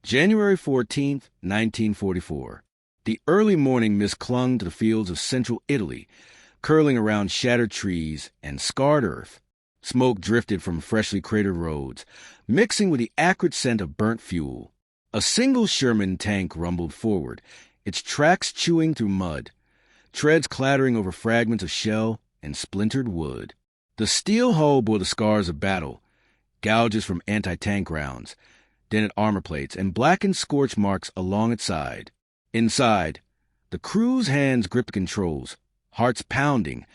January 14th, 1944. The early morning mist clung to the fields of central Italy, curling around shattered trees and scarred earth. Smoke drifted from freshly cratered roads, mixing with the acrid scent of burnt fuel. A single Sherman tank rumbled forward, its tracks chewing through mud, treads clattering over fragments of shell and splintered wood. The steel hull bore the scars of battle, gouges from anti-tank rounds, dented armor plates, and blackened scorch marks along its side. Inside, the crew's hands gripped the controls, hearts pounding,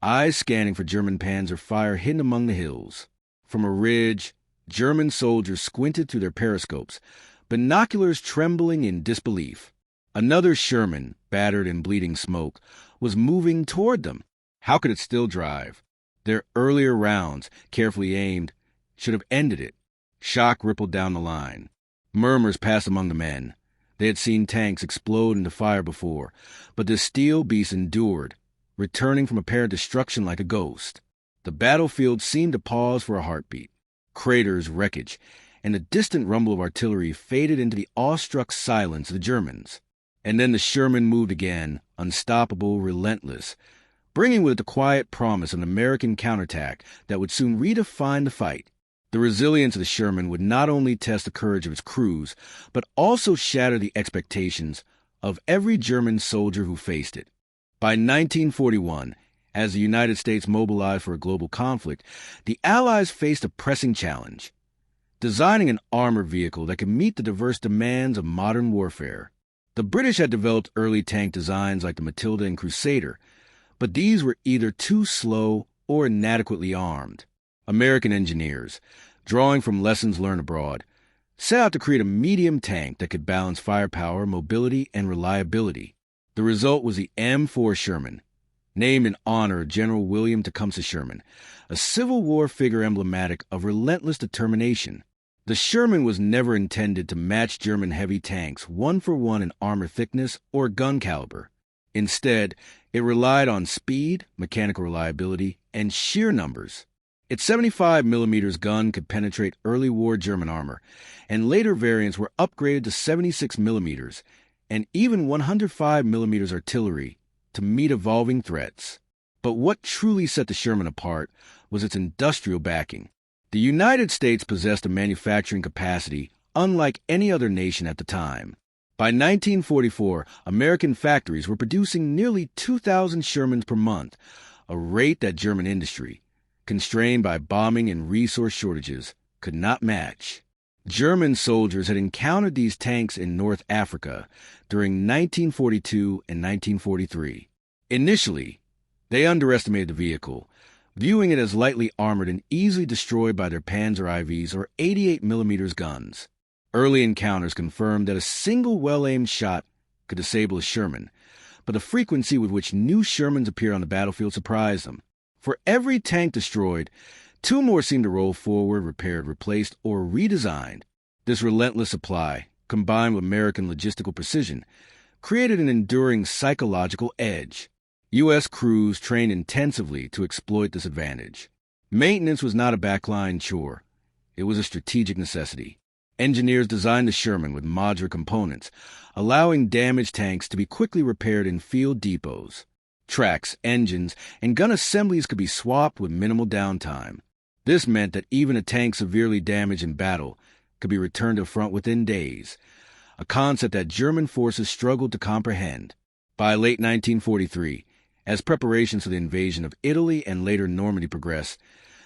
eyes scanning for German panzer fire hidden among the hills. From a ridge, German soldiers squinted through their periscopes, binoculars trembling in disbelief. Another Sherman, battered and bleeding smoke, was moving toward them. How could it still drive? Their earlier rounds, carefully aimed, should have ended it. Shock rippled down the line. Murmurs passed among the men. They had seen tanks explode into fire before, but this steel beast endured, returning from apparent destruction like a ghost. The battlefield seemed to pause for a heartbeat. Craters, wreckage, and the distant rumble of artillery faded into the awestruck silence of the Germans. And then the Sherman moved again, unstoppable, relentless, bringing with it the quiet promise of an American counterattack that would soon redefine the fight. The resilience of the Sherman would not only test the courage of its crews, but also shatter the expectations of every German soldier who faced it. By 1941, as the United States mobilized for a global conflict, the Allies faced a pressing challenge: designing an armored vehicle that could meet the diverse demands of modern warfare. The British had developed early tank designs like the Matilda and Crusader, but these were either too slow or inadequately armed. American engineers, drawing from lessons learned abroad, set out to create a medium tank that could balance firepower, mobility, and reliability. The result was the M4 Sherman, named in honor of General William Tecumseh Sherman, a Civil War figure emblematic of relentless determination. The Sherman was never intended to match German heavy tanks one-for-one in armor thickness or gun caliber. Instead, it relied on speed, mechanical reliability, and sheer numbers. Its 75mm gun could penetrate early war German armor, and later variants were upgraded to 76mm and even 105mm artillery to meet evolving threats. But what truly set the Sherman apart was its industrial backing. The United States possessed a manufacturing capacity unlike any other nation at the time. By 1944, American factories were producing nearly 2,000 Shermans per month, a rate that German industry, constrained by bombing and resource shortages, could not match. German soldiers had encountered these tanks in North Africa during 1942 and 1943. Initially, they underestimated the vehicle, viewing it as lightly armored and easily destroyed by their Panzer IVs or 88mm guns. Early encounters confirmed that a single well-aimed shot could disable a Sherman, but the frequency with which new Shermans appeared on the battlefield surprised them. For every tank destroyed, two more seemed to roll forward, repaired, replaced, or redesigned. This relentless supply, combined with American logistical precision, created an enduring psychological edge. U.S. crews trained intensively to exploit this advantage. Maintenance was not a backline chore. It was a strategic necessity. Engineers designed the Sherman with modular components, allowing damaged tanks to be quickly repaired in field depots. Tracks, engines, and gun assemblies could be swapped with minimal downtime. This meant that even a tank severely damaged in battle could be returned to the front within days, a concept that German forces struggled to comprehend. By late 1943, as preparations for the invasion of Italy and later Normandy progressed,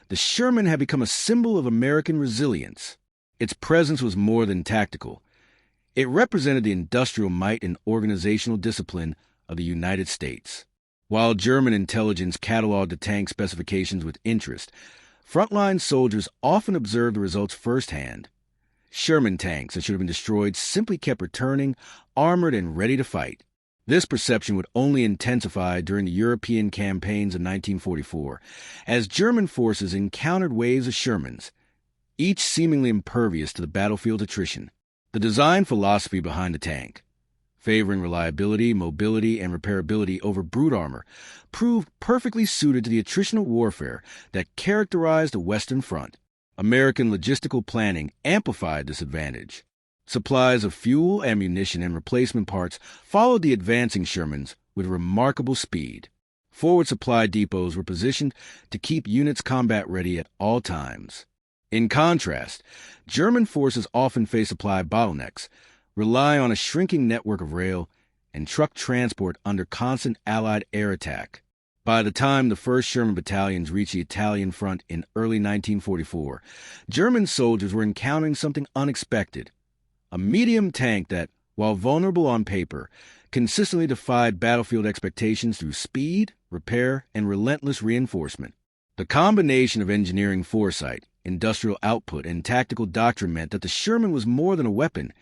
the Sherman had become a symbol of American resilience. Its presence was more than tactical. It represented the industrial might and organizational discipline of the United States. While German intelligence cataloged the tank specifications with interest, frontline soldiers often observed the results firsthand. Sherman tanks that should have been destroyed simply kept returning, armored and ready to fight. This perception would only intensify during the European campaigns of 1944, as German forces encountered waves of Shermans, each seemingly impervious to the battlefield's attrition. The design philosophy behind the tank, favoring reliability, mobility, and repairability over brute armor, proved perfectly suited to the attritional warfare that characterized the Western Front. American logistical planning amplified this advantage. Supplies of fuel, ammunition, and replacement parts followed the advancing Shermans with remarkable speed. Forward supply depots were positioned to keep units combat ready at all times. In contrast, German forces often face supply bottlenecks, rely on a shrinking network of rail and truck transport under constant Allied air attack. By the time the 1st Sherman battalions reached the Italian front in early 1944, German soldiers were encountering something unexpected: a medium tank that, while vulnerable on paper, consistently defied battlefield expectations through speed, repair, and relentless reinforcement. The combination of engineering foresight, industrial output, and tactical doctrine meant that the Sherman was more than a weapon.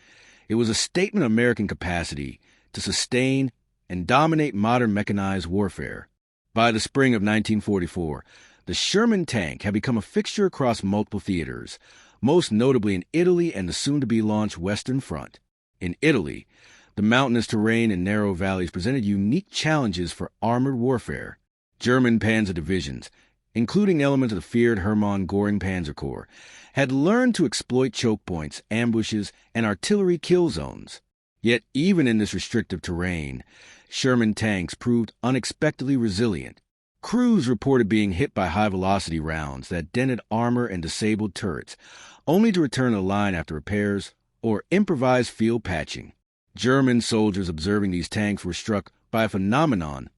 It was a statement of American capacity to sustain and dominate modern mechanized warfare. By the spring of 1944, the Sherman tank had become a fixture across multiple theaters, most notably in Italy and the soon-to-be-launched Western Front. In Italy, the mountainous terrain and narrow valleys presented unique challenges for armored warfare. German panzer divisions, including elements of the feared Hermann Göring Panzer Corps, had learned to exploit choke points, ambushes, and artillery kill zones. Yet even in this restrictive terrain, Sherman tanks proved unexpectedly resilient. Crews reported being hit by high-velocity rounds that dented armor and disabled turrets, only to return to the line after repairs or improvised field patching. German soldiers observing these tanks were struck by a phenomenon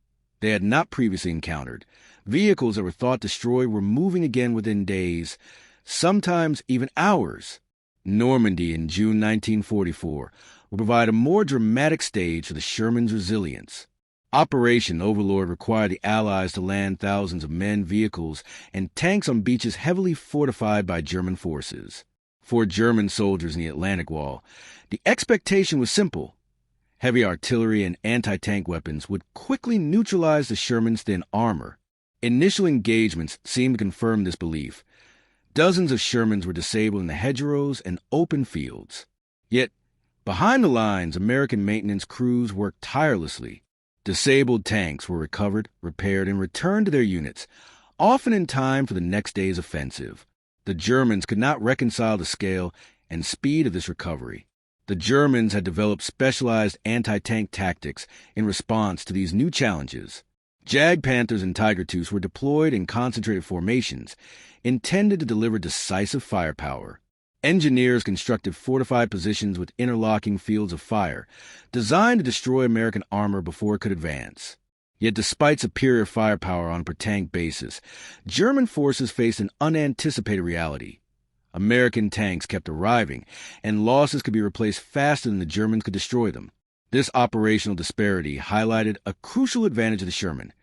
they had not previously encountered. Vehicles that were thought destroyed were moving again within days, sometimes even hours. Normandy in June 1944 would provide a more dramatic stage for the Sherman's resilience. Operation Overlord required the Allies to land thousands of men, vehicles, and tanks on beaches heavily fortified by German forces. For German soldiers in the Atlantic Wall, the expectation was simple: heavy artillery and anti-tank weapons would quickly neutralize the Sherman's thin armor. Initial engagements seemed to confirm this belief. Dozens of Shermans were disabled in the hedgerows and open fields. Yet, behind the lines, American maintenance crews worked tirelessly. Disabled tanks were recovered, repaired, and returned to their units, often in time for the next day's offensive. The Germans could not reconcile the scale and speed of this recovery. The Germans had developed specialized anti-tank tactics in response to these new challenges. Jag Panthers and Tiger IIs were deployed in concentrated formations, intended to deliver decisive firepower. Engineers constructed fortified positions with interlocking fields of fire, designed to destroy American armor before it could advance. Yet despite superior firepower on a per-tank basis, German forces faced an unanticipated reality. American tanks kept arriving, and losses could be replaced faster than the Germans could destroy them. This operational disparity highlighted a crucial advantage of the Sherman.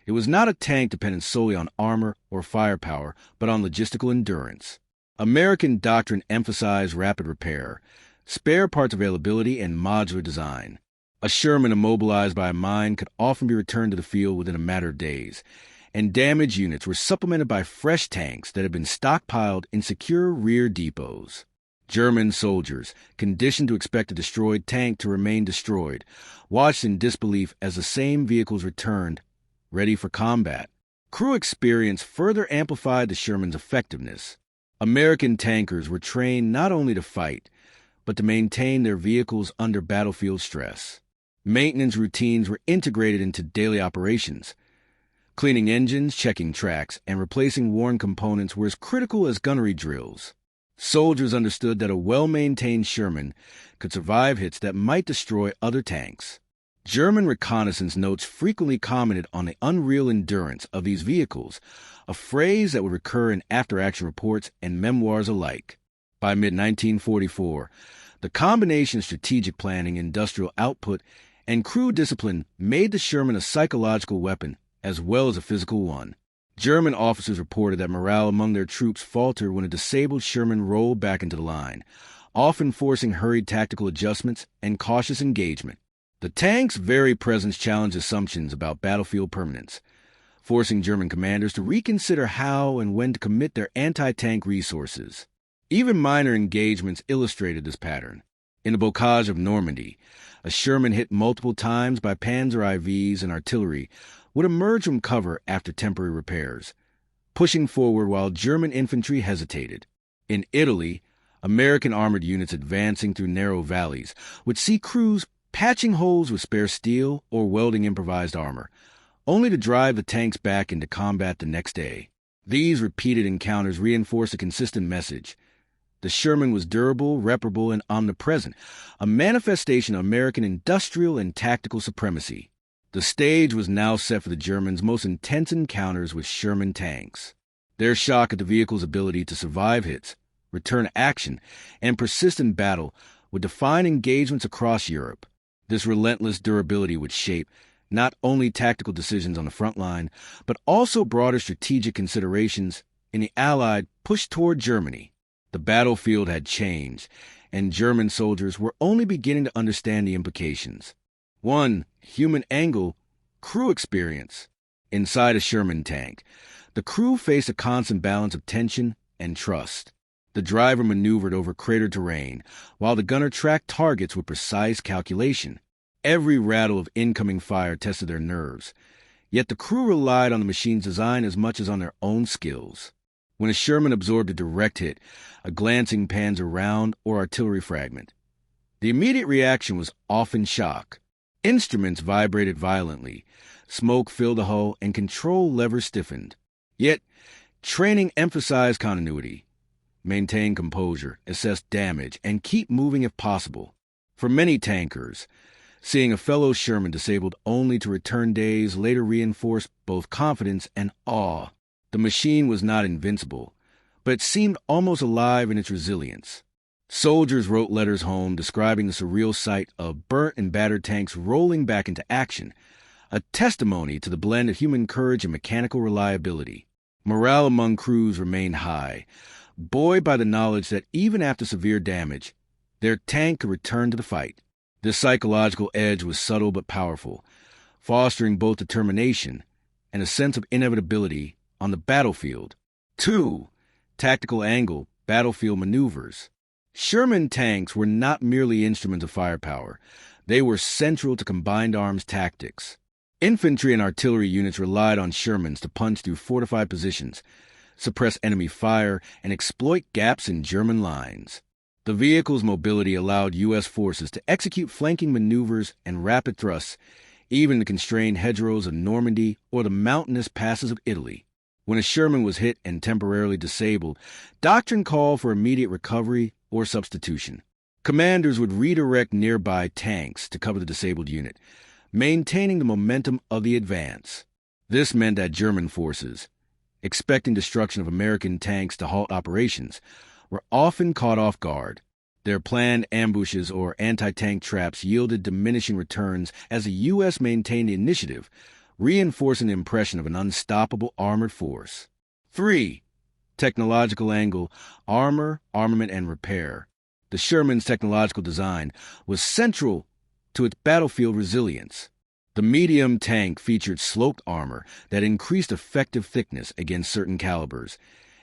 It was not a tank dependent solely on armor or firepower, but on logistical endurance. American doctrine emphasized rapid repair, spare parts availability, and modular design. A Sherman immobilized by a mine could often be returned to the field within a matter of days, and damaged units were supplemented by fresh tanks that had been stockpiled in secure rear depots. German soldiers, conditioned to expect a destroyed tank to remain destroyed, watched in disbelief as the same vehicles returned, ready for combat. Crew experience further amplified the Sherman's effectiveness. American tankers were trained not only to fight, but to maintain their vehicles under battlefield stress. Maintenance routines were integrated into daily operations. Cleaning engines, checking tracks, and replacing worn components were as critical as gunnery drills. Soldiers understood that a well-maintained Sherman could survive hits that might destroy other tanks. German reconnaissance notes frequently commented on the unreal endurance of these vehicles, a phrase that would recur in after-action reports and memoirs alike. By mid-1944, the combination of strategic planning, industrial output, and crew discipline made the Sherman a psychological weapon as well as a physical one. German officers reported that morale among their troops faltered when a disabled Sherman rolled back into the line, often forcing hurried tactical adjustments and cautious engagement. The tank's very presence challenged assumptions about battlefield permanence, forcing German commanders to reconsider how and when to commit their anti-tank resources. Even minor engagements illustrated this pattern. In the bocage of Normandy, a Sherman hit multiple times by Panzer IVs and artillery would emerge from cover after temporary repairs, pushing forward while German infantry hesitated. In Italy, American armored units advancing through narrow valleys would see crews patching holes with spare steel or welding improvised armor, only to drive the tanks back into combat the next day. These repeated encounters reinforced a consistent message. The Sherman was durable, reparable, and omnipresent, a manifestation of American industrial and tactical supremacy. The stage was now set for the Germans' most intense encounters with Sherman tanks. Their shock at the vehicle's ability to survive hits, return action, and persist in battle would define engagements across Europe. This relentless durability would shape not only tactical decisions on the front line, but also broader strategic considerations in the Allied push toward Germany. The battlefield had changed, and German soldiers were only beginning to understand the implications. 1. Human angle, crew experience. Inside a Sherman tank, the crew faced a constant balance of tension and trust. The driver maneuvered over cratered terrain, while the gunner tracked targets with precise calculation. Every rattle of incoming fire tested their nerves, yet the crew relied on the machine's design as much as on their own skills. When a Sherman absorbed a direct hit, a glancing Panzer round, or artillery fragment, the immediate reaction was often shock. Instruments vibrated violently, smoke filled the hull, and control levers stiffened. Yet, training emphasized continuity. Maintain composure, assess damage, and keep moving if possible. For many tankers, seeing a fellow Sherman disabled only to return days later reinforced both confidence and awe. The machine was not invincible, but it seemed almost alive in its resilience. Soldiers wrote letters home describing the surreal sight of burnt and battered tanks rolling back into action, a testimony to the blend of human courage and mechanical reliability. Morale among crews remained high, buoyed by the knowledge that even after severe damage, their tank could return to the fight. This psychological edge was subtle but powerful, fostering both determination and a sense of inevitability on the battlefield. 2. Tactical angle, battlefield maneuvers. Sherman tanks were not merely instruments of firepower. They were central to combined arms tactics. Infantry and artillery units relied on Shermans to punch through fortified positions, suppress enemy fire, and exploit gaps in German lines. The vehicle's mobility allowed U.S. forces to execute flanking maneuvers and rapid thrusts, even in the constrained hedgerows of Normandy or the mountainous passes of Italy. When a Sherman was hit and temporarily disabled, doctrine called for immediate recovery or substitution. Commanders would redirect nearby tanks to cover the disabled unit, maintaining the momentum of the advance. This meant that German forces, expecting destruction of American tanks to halt operations, were often caught off guard. Their planned ambushes or anti-tank traps yielded diminishing returns as the U.S. maintained the initiative, reinforcing the impression of an unstoppable armored force. 3. Technological angle, armor, armament, and repair. The Sherman's technological design was central to its battlefield resilience. The medium tank featured sloped armor that increased effective thickness against certain calibers,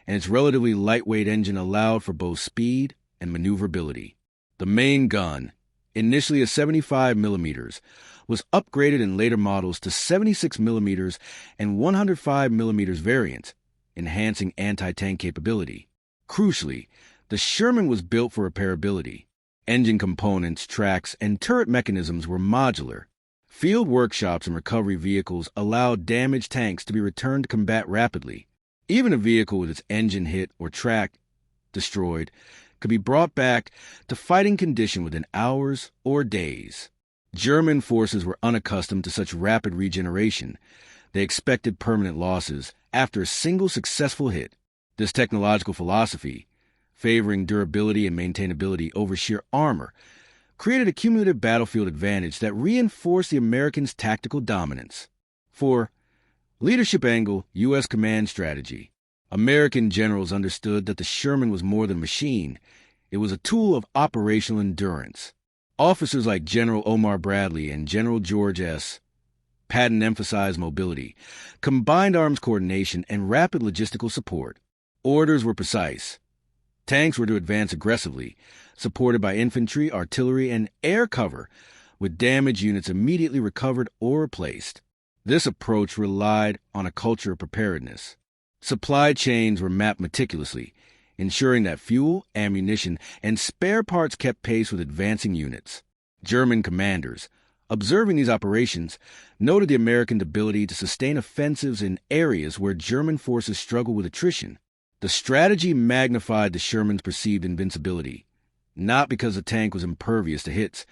and its relatively lightweight engine allowed for both speed and maneuverability. The main gun, initially a 75 mm, was upgraded in later models to 76 mm and 105 mm variants, enhancing anti-tank capability. Crucially, the Sherman was built for repairability. Engine components, tracks, and turret mechanisms were modular. Field workshops and recovery vehicles allowed damaged tanks to be returned to combat rapidly. Even a vehicle with its engine hit or track destroyed could be brought back to fighting condition within hours or days. German forces were unaccustomed to such rapid regeneration. They expected permanent losses after a single successful hit. This technological philosophy, favoring durability and maintainability over sheer armor, created a cumulative battlefield advantage that reinforced the Americans' tactical dominance. 4. Leadership angle, U.S. command strategy. American generals understood that the Sherman was more than a machine. It was a tool of operational endurance. Officers like General Omar Bradley and General George S. Patton emphasized mobility, combined arms coordination, and rapid logistical support. Orders were precise. Tanks were to advance aggressively, supported by infantry, artillery, and air cover, with damaged units immediately recovered or replaced. This approach relied on a culture of preparedness. Supply chains were mapped meticulously, ensuring that fuel, ammunition, and spare parts kept pace with advancing units. German commanders, observing these operations, noted the American ability to sustain offensives in areas where German forces struggled with attrition. The strategy magnified the Shermans' perceived invincibility, not because the tank was impervious to hits,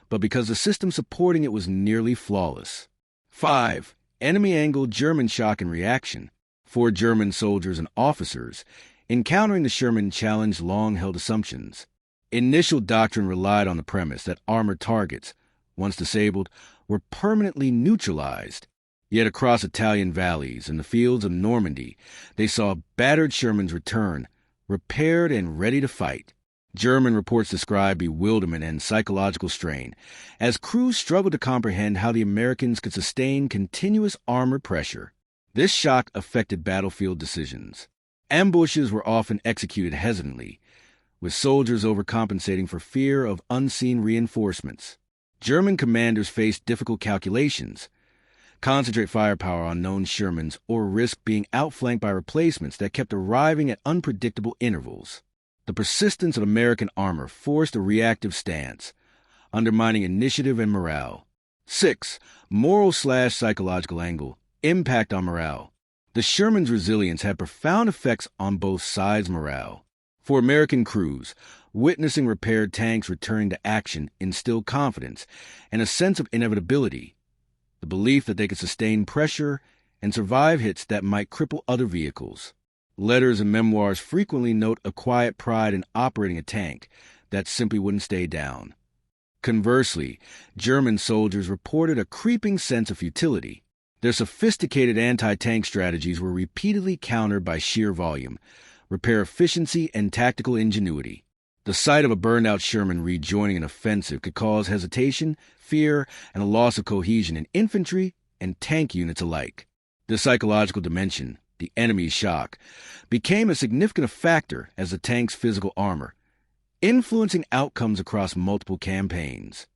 but because the system supporting it was nearly flawless. 5. Enemy-angled German shock and reaction. For German soldiers and officers, encountering the Sherman challenged long-held assumptions. Initial doctrine relied on the premise that armored targets, once disabled, were permanently neutralized. Yet across Italian valleys and the fields of Normandy, they saw battered Shermans return, repaired and ready to fight. German reports describe bewilderment and psychological strain, as crews struggled to comprehend how the Americans could sustain continuous armored pressure. This shock affected battlefield decisions. Ambushes were often executed hesitantly, with soldiers overcompensating for fear of unseen reinforcements. German commanders faced difficult calculations: concentrate firepower on known Shermans or risk being outflanked by replacements that kept arriving at unpredictable intervals. The persistence of American armor forced a reactive stance, undermining initiative and morale. 6. Moral/psychological angle. Impact on morale. The Sherman's resilience had profound effects on both sides' morale. For American crews, witnessing repaired tanks returning to action instilled confidence and a sense of inevitability, the belief that they could sustain pressure and survive hits that might cripple other vehicles. Letters and memoirs frequently note a quiet pride in operating a tank that simply wouldn't stay down. Conversely, German soldiers reported a creeping sense of futility. Their sophisticated anti-tank strategies were repeatedly countered by sheer volume, repair efficiency, and tactical ingenuity. The sight of a burned-out Sherman rejoining an offensive could cause hesitation, fear, and a loss of cohesion in infantry and tank units alike. The psychological dimension, the enemy's shock, became as significant a factor as the tank's physical armor, influencing outcomes across multiple campaigns.